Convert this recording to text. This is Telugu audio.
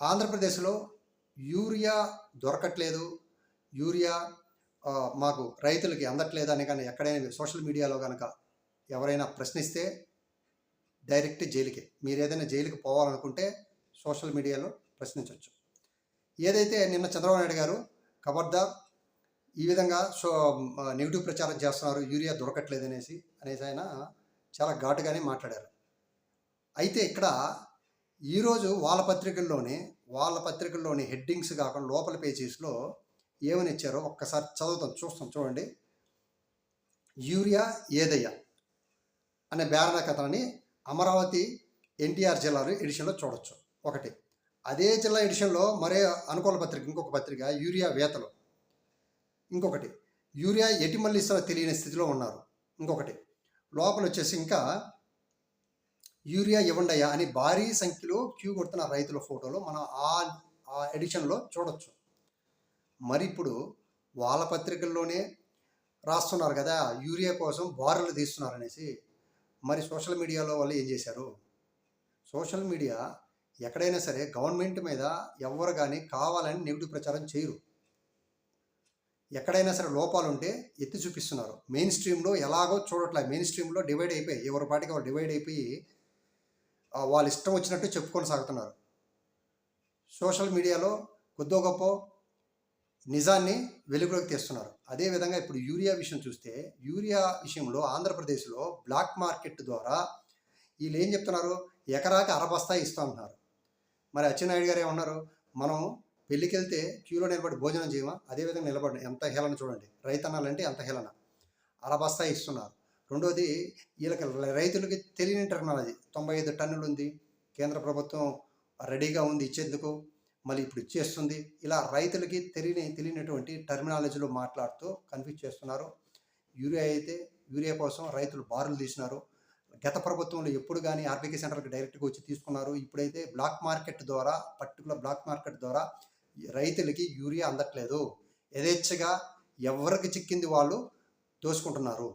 ఆంధ్రప్రదేశ్‌లో యూరియా దొరకట్లేదు. యూరియా మాకు రైతులకి అందట్లేదని గాని ఎక్కడైనా సోషల్ మీడియాలో గనక ఎవరైనా ప్రశ్నిస్తే డైరెక్ట్ జైలుకే. మీరేదైనా జైలుకి పోవాలనుకుంటే సోషల్ మీడియాలో ప్రశ్నించొచ్చు. ఏదైతే నిన్న చంద్రబాబు నాయుడు గారు ఖబర్దార్ ఈ విధంగా నెగెటివ్ ప్రచారం చేస్తున్నారు, యూరియా దొరకట్లేదనేసి ఆయన చాలా ఘాటుగానే మాట్లాడారు. అయితే ఇక్కడ ఈరోజు వాళ్ళ పత్రికల్లోని హెడ్డింగ్స్ కాకుండా లోపల పేజీస్లో ఏమని ఇచ్చారో ఒక్కసారి చూస్తాం చూడండి. యూరియా ఏదయ్యా అనే బేరణ కథని అమరావతి ఎన్టీఆర్ జిల్లా ఎడిషన్లో చూడొచ్చు. ఒకటి అదే జిల్లా ఎడిషన్లో మరే అనుకూల పత్రిక, ఇంకొక పత్రిక యూరియా వేతలు, ఇంకొకటి యూరియా ఎటి మళ్ళీ ఇస్తారో తెలియని స్థితిలో ఉన్నారు, ఇంకొకటి లోపల వచ్చేసి ఇంకా యూరియా ఇవ్వండియా అని భారీ సంఖ్యలో క్యూ కొడుతున్న రైతుల ఫోటోలు మనం ఆ ఎడిషన్లో చూడొచ్చు. మరి ఇప్పుడు వాళ్ళ పత్రికల్లోనే రాస్తున్నారు కదా యూరియా కోసం బారులు తీస్తున్నారు అనేసి. మరి సోషల్ మీడియాలో వాళ్ళు ఏం చేశారు? సోషల్ మీడియా ఎక్కడైనా సరే గవర్నమెంట్ మీద ఎవరు కానీ కావాలని నెగిటివ్ ప్రచారం చేయరు. ఎక్కడైనా సరే లోపాలు ఉంటే ఎత్తి చూపిస్తున్నారు. మెయిన్ స్ట్రీమ్లో ఎలాగో చూడట్లే. మెయిన్ స్ట్రీమ్లో డివైడ్ అయిపోయి ఎవరి పాటికి వాళ్ళు డివైడ్ అయిపోయి వాళ్ళు ఇష్టం వచ్చినట్టు చెప్పుకొని సాగుతున్నారు. సోషల్ మీడియాలో కొద్దో గొప్ప నిజాన్ని వెలుగులోకి తీస్తున్నారు. అదేవిధంగా ఇప్పుడు యూరియా విషయం చూస్తే యూరియా విషయంలో ఆంధ్రప్రదేశ్లో బ్లాక్ మార్కెట్ ద్వారా వీళ్ళు ఏం చెప్తున్నారు? ఎకరాకి అరబస్తా ఇస్తామంటున్నారు. మరి అచ్చెన్నాయుడు గారు ఏమన్నారు? మనం పెళ్ళికి వెళ్తే క్యూలో నిలబడి భోజనం చేయమా? అదేవిధంగా నిలబడి ఎంత హేళన చూడండి. రైతన్నాలంటే ఎంత హేళన. అరబస్తా ఇస్తున్నారు. రెండోది వీళ్ళకి రైతులకి తెలియని టెక్నాలజీ 95 టన్నులు ఉంది, కేంద్ర ప్రభుత్వం రెడీగా ఉంది ఇచ్చేందుకు, మళ్ళీ ఇప్పుడు ఇచ్చేస్తుంది. ఇలా రైతులకి తెలియనటువంటి టర్మినాలజీలో మాట్లాడుతూ కన్ఫ్యూజ్ చేస్తున్నారు. యూరియా కోసం రైతులు బారులు తీసినారు. గత ప్రభుత్వంలో ఎప్పుడు కానీ ఆర్బీకే సెంటర్కి డైరెక్ట్గా వచ్చి తీసుకున్నారు. ఇప్పుడైతే పర్టికులర్ బ్లాక్ మార్కెట్ ద్వారా రైతులకి యూరియా అందట్లేదు. యథేచ్ఛగా ఎవరికి చిక్కింది వాళ్ళు దోసుకుంటున్నారు.